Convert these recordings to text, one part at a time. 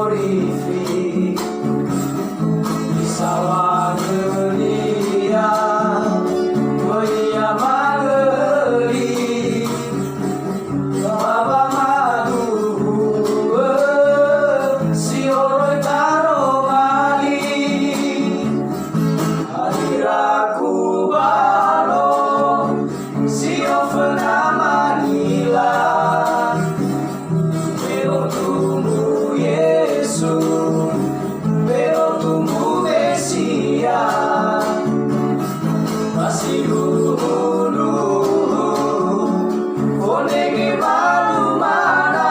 glorifique. Isawa gelia, Maria Mageli, Baba Madu, si oroi taro mali, Adiraku balo, si ofena manila, pero tumu Yesu, pero tumu Mesia, masih dulu, onege baru mana,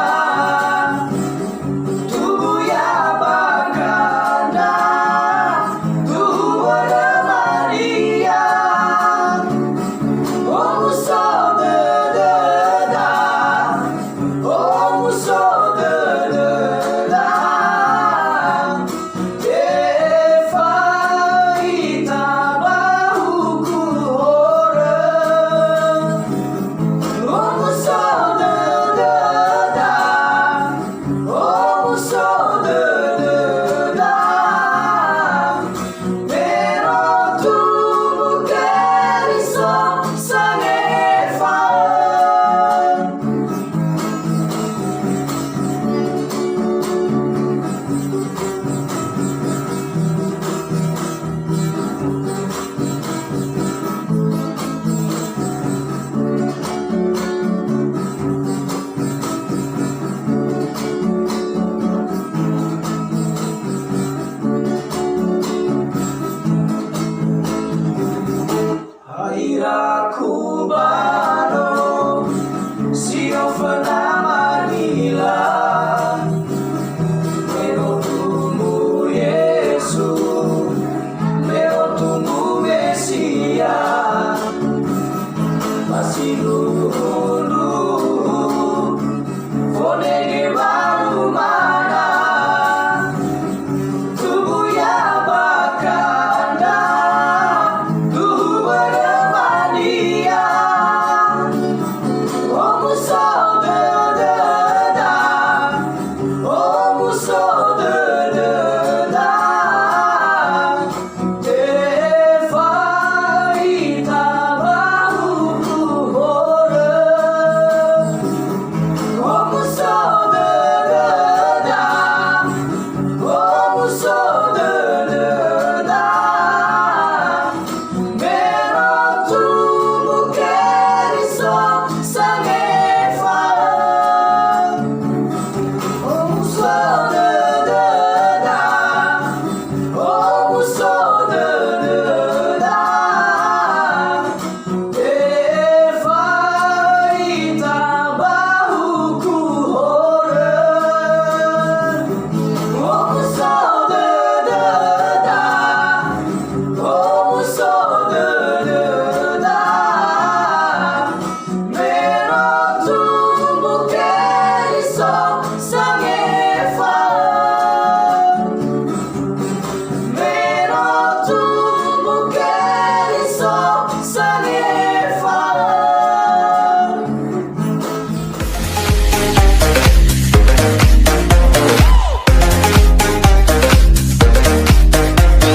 tubuh ya baganda, tubuh ada Maria, oh musuh dededa, oh musuh dededa, Eva ita bahuku orang, oh musuh dededa, oh musuh dededa.